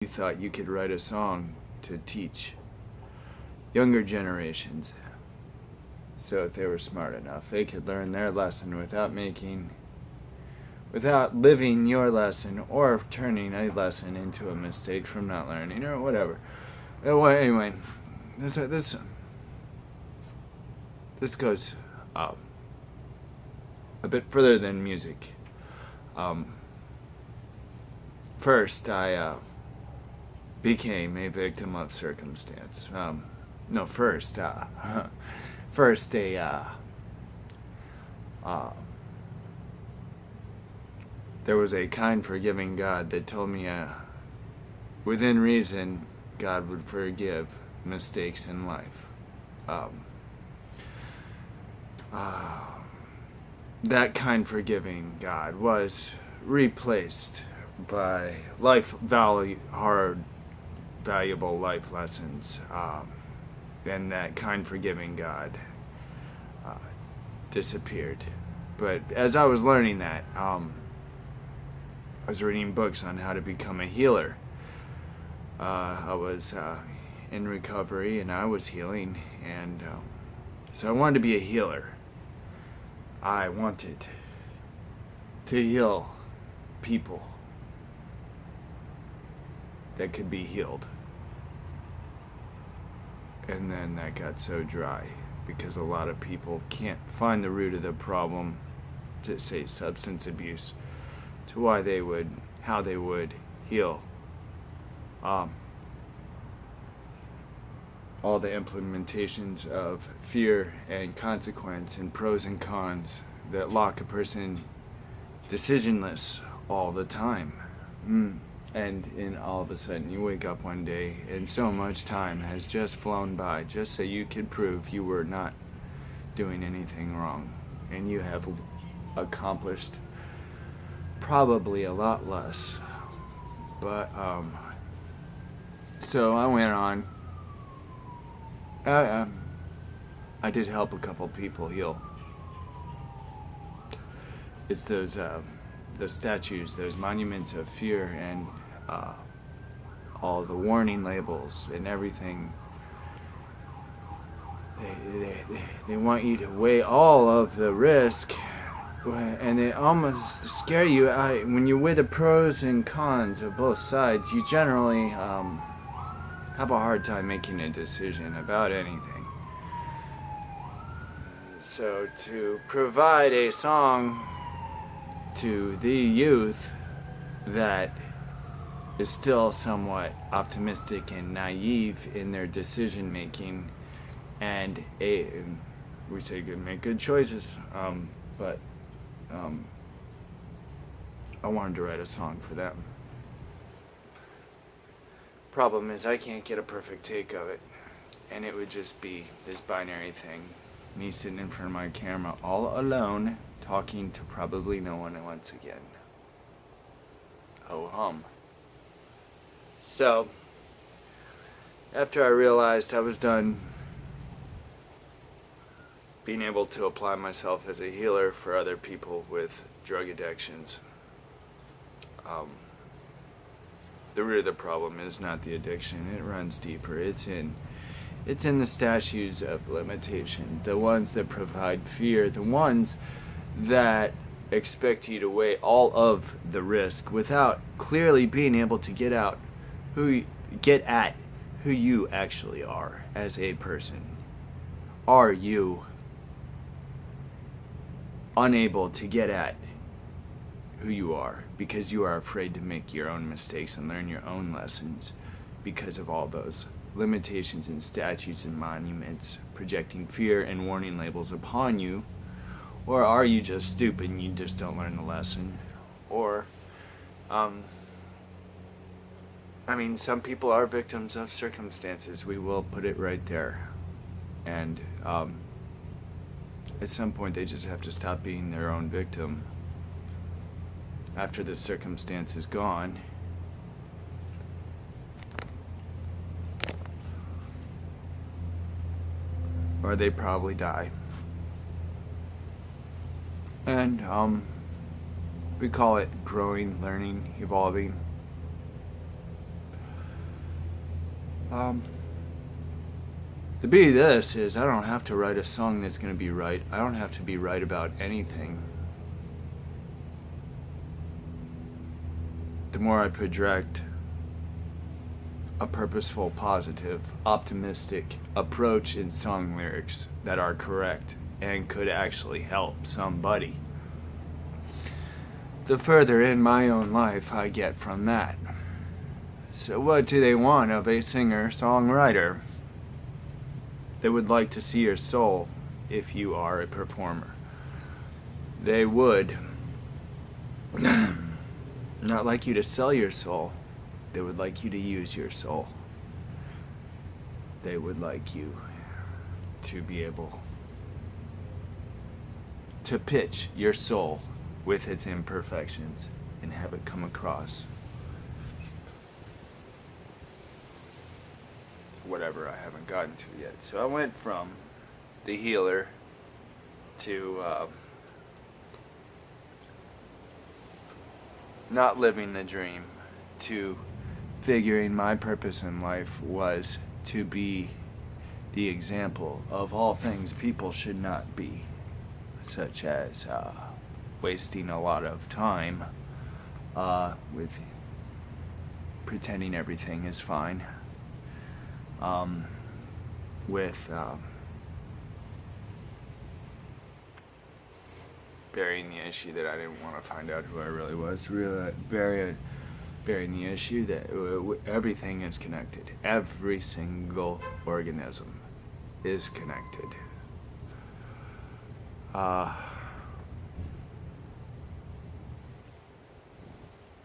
you thought you could write a song to teach younger generations, so if they were smart enough, they could learn their lesson without living your lesson or turning a lesson into a mistake from not learning or whatever. Well, anyway, this goes a bit further than music. First, I became a victim of circumstance. First, there was a kind, forgiving God that told me, within reason, God would forgive mistakes in life. That kind, forgiving God was replaced by valuable life lessons, and that kind, forgiving God disappeared. But as I was learning that, I was reading books on how to become a healer. I was in recovery and I was healing, and so I wanted to be a healer. I wanted to heal people that could be healed. And then that got so dry because a lot of people can't find the root of the problem, to say substance abuse, to how they would heal. All the implementations of fear and consequence and pros and cons that lock a person decisionless all the time. And all of a sudden you wake up one day and so much time has just flown by just so you could prove you were not doing anything wrong, and you have accomplished probably a lot less. But so I went on. I did help a couple people heal. It's those statues, those monuments of fear, and all the warning labels and everything. They want you to weigh all of the risk, and they almost scare you. When you weigh the pros and cons of both sides, you generally have a hard time making a decision about anything. So to provide a song to the youth that is still somewhat optimistic and naive in their decision making, and we say make good choices, but I wanted to write a song for them. Problem is, I can't get a perfect take of it, and it would just be this binary thing, me sitting in front of my camera all alone, talking to probably no one once again. Ho hum. So, after I realized I was done being able to apply myself as a healer for other people with drug addictions, the root of the problem is not the addiction. It runs deeper. It's in the statues of limitation, the ones that provide fear, the ones that expect you to weigh all of the risk without clearly being able to get at who you actually are as a person. Are you unable to get at who you are because you are afraid to make your own mistakes and learn your own lessons because of all those limitations and statutes and monuments projecting fear and warning labels upon you? Or are you just stupid and you just don't learn the lesson? Or some people are victims of circumstances. We will put it right there. And at some point they just have to stop being their own victim after the circumstance is gone. Or they probably die. And we call it growing, learning, evolving. The beauty of this is I don't have to write a song that's going to be right. I don't have to be right about anything. The more I project a purposeful, positive, optimistic approach in song lyrics that are correct and could actually help somebody, the further in my own life I get from that. So what do they want of a singer-songwriter? They would like to see your soul if you are a performer. They would not like you to sell your soul. They would like you to use your soul. They would like you to be able to pitch your soul with its imperfections and have it come across. Whatever I haven't gotten to yet. So I went from the healer to not living the dream to figuring my purpose in life was to be the example of all things people should not be, such as wasting a lot of time with pretending everything is fine. With burying the issue that I didn't want to find out who I really was, burying the issue that everything is connected. Every single organism is connected.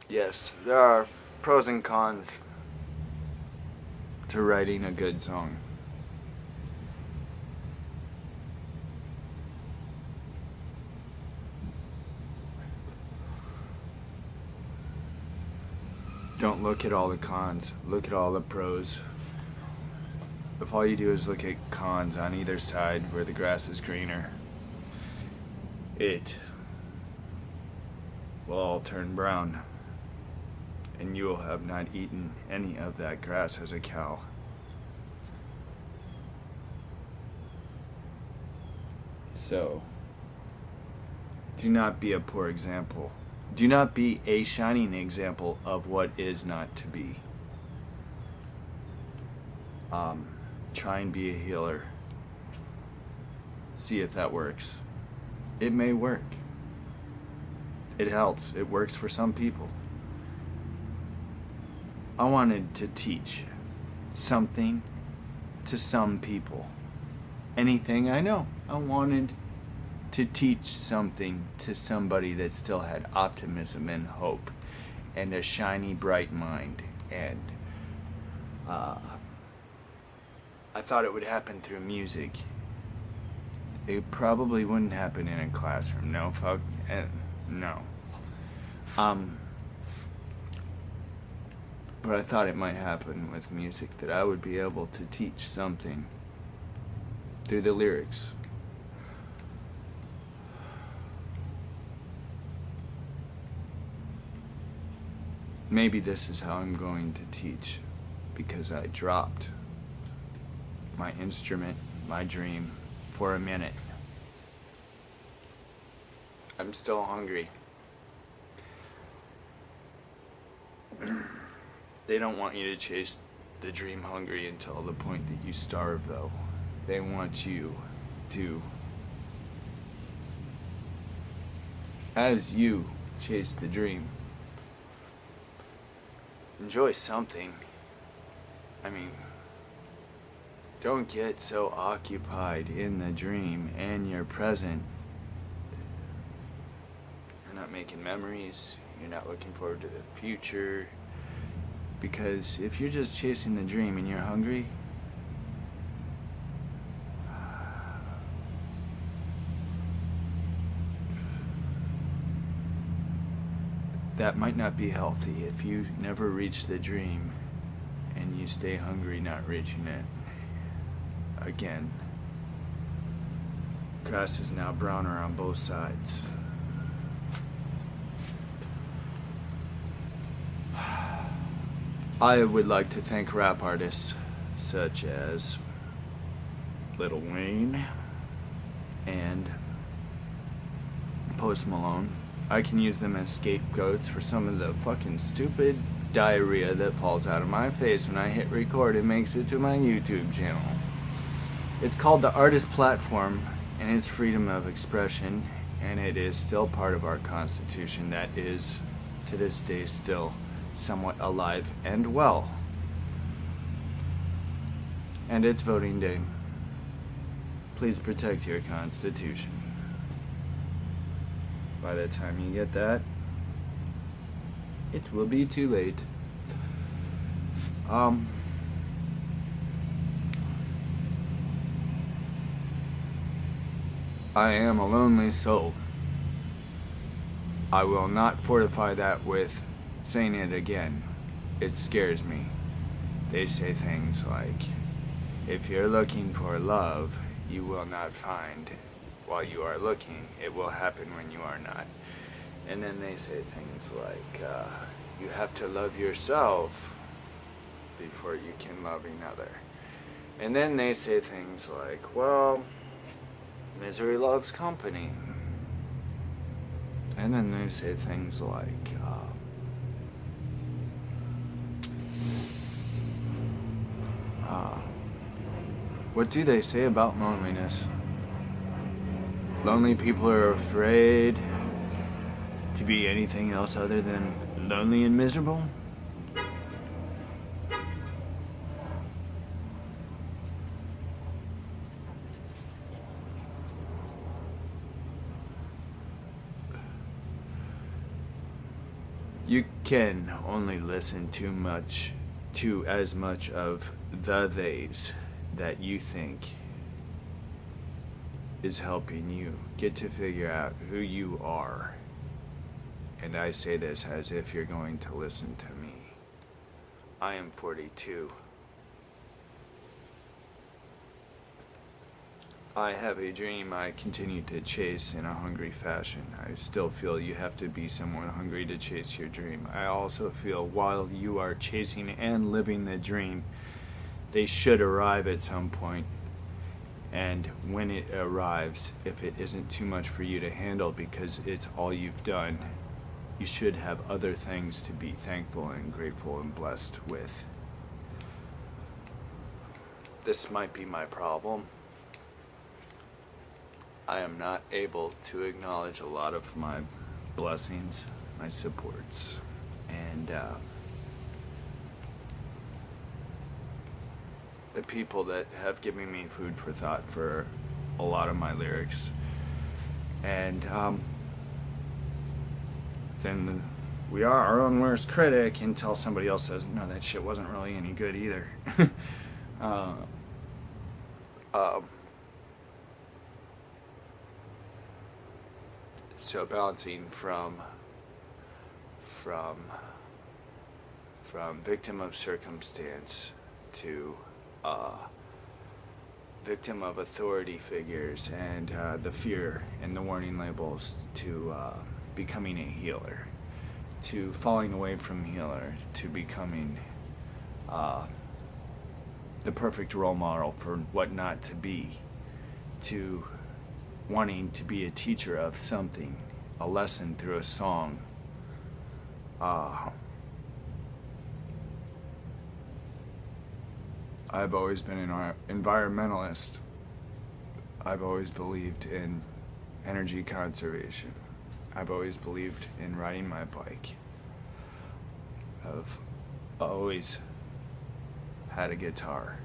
Yes, there are pros and cons to writing a good song. Don't look at all the cons, look at all the pros. If all you do is look at cons on either side where the grass is greener, it will all turn brown. And you will have not eaten any of that grass as a cow. So, do not be a poor example. Do not be a shining example of what is not to be. Try and be a healer. See if that works. It may work. It helps. It works for some people. I wanted to teach something to some people. Anything I know. I wanted to teach something to somebody that still had optimism and hope and a shiny, bright mind. And I thought it would happen through music. It probably wouldn't happen in a classroom. No, fuck, no. But I thought it might happen with music, that I would be able to teach something through the lyrics. Maybe this is how I'm going to teach, because I dropped my instrument, my dream, for a minute. I'm still hungry. They don't want you to chase the dream hungry until the point that you starve, though. They want you to, as you chase the dream, enjoy something. I mean, don't get so occupied in the dream and your present. You're not making memories. You're not looking forward to the future. Because if you're just chasing the dream and you're hungry, that might not be healthy. If you never reach the dream and you stay hungry not reaching it, again, grass is now browner on both sides. I would like to thank rap artists such as Lil Wayne and Post Malone. I can use them as scapegoats for some of the fucking stupid diarrhea that falls out of my face when I hit record and makes it to my YouTube channel. It's called the artist platform, and it's freedom of expression, and it is still part of our Constitution that is, to this day, still somewhat alive and well. And it's voting day. Please protect your Constitution. By the time you get that, it will be too late. I am a lonely soul. I will not fortify that with saying it again. It scares me. They say things like, if you're looking for love, you will not find while you are looking. It will happen when you are not. And then they say things like, you have to love yourself before you can love another. And then they say things like, well, misery loves company. And then they say things like, what do they say about loneliness? Lonely people are afraid to be anything else other than lonely and miserable? You can only listen to as much of the theys that you think is helping you get to figure out who you are. And I say this as if you're going to listen to me. I am 42. I have a dream I continue to chase in a hungry fashion. I still feel you have to be someone hungry to chase your dream. I also feel while you are chasing and living the dream, they should arrive at some point. And when it arrives, if it isn't too much for you to handle because it's all you've done, you should have other things to be thankful and grateful and blessed with. This might be my problem. I am not able to acknowledge a lot of my blessings, my supports, and the people that have given me food for thought for a lot of my lyrics. And then we are our own worst critic until somebody else says, no, that shit wasn't really any good either. So balancing from victim of circumstance to victim of authority figures and the fear and the warning labels to becoming a healer, to falling away from healer, to becoming the perfect role model for what not to be, to wanting to be a teacher of something, a lesson through a song. I've always been an environmentalist. I've always believed in energy conservation. I've always believed in riding my bike. I've always had a guitar.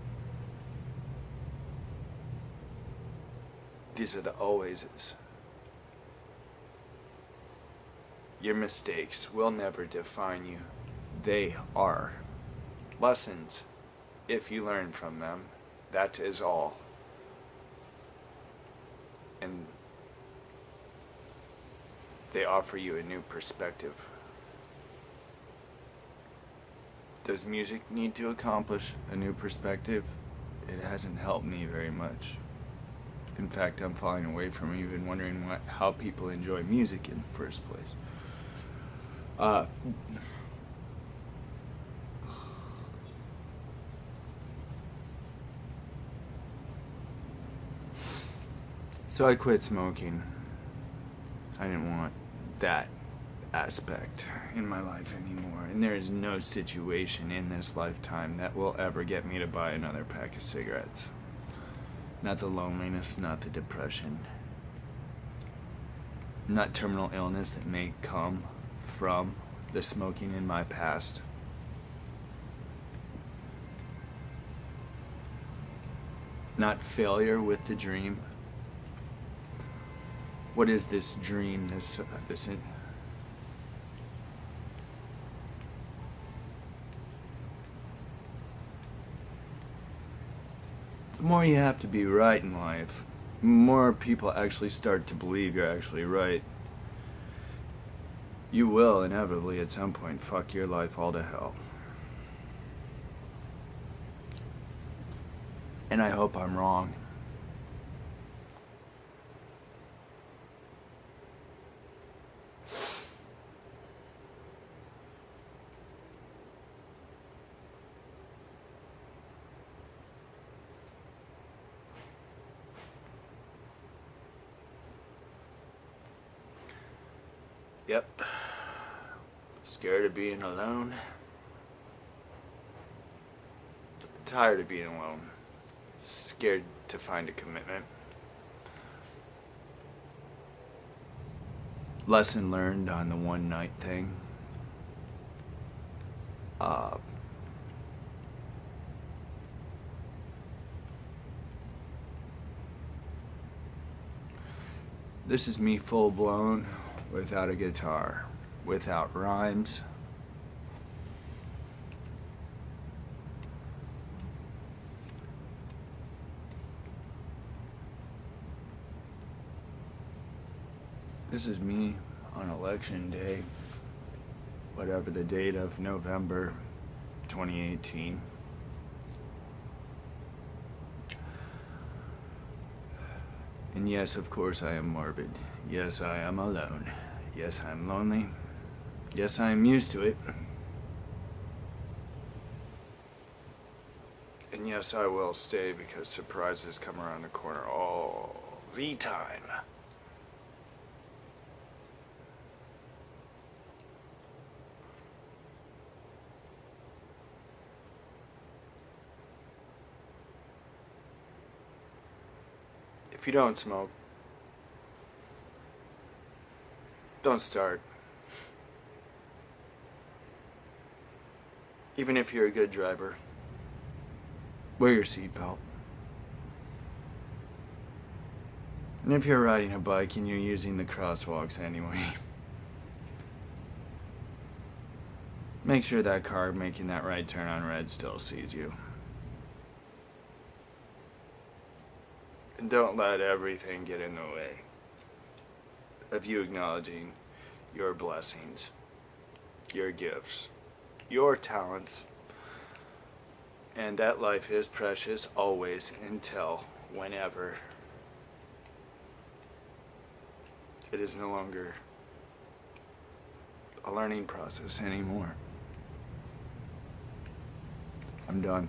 These are the alwayses. Your mistakes will never define you. They are lessons. If you learn from them, that is all. And they offer you a new perspective. Does music need to accomplish a new perspective? It hasn't helped me very much. In fact, I'm falling away from even wondering how people enjoy music in the first place. So I quit smoking. I didn't want that aspect in my life anymore. And there is no situation in this lifetime that will ever get me to buy another pack of cigarettes. Not the loneliness, not the depression, not terminal illness that may come from the smoking in my past. Not failure with the dream. What is this dream? The more you have to be right in life, the more people actually start to believe you're actually right. You will inevitably at some point fuck your life all to hell. And I hope I'm wrong. Yep. Scared of being alone. Tired of being alone. Scared to find a commitment. Lesson learned on the one night thing. This is me full blown, without a guitar, without rhymes. This is me on election day, whatever the date of November 2018. And yes, of course I am morbid. Yes, I am alone. Yes, I'm lonely. Yes, I am used to it. And yes, I will stay because surprises come around the corner all the time. If you don't smoke, don't start. Even if you're a good driver, wear your seatbelt. And if you're riding a bike and you're using the crosswalks anyway, make sure that car making that right turn on red still sees you. And don't let everything get in the way of you acknowledging your blessings, your gifts, your talents, and that life is precious always until whenever it is no longer a learning process anymore. I'm done.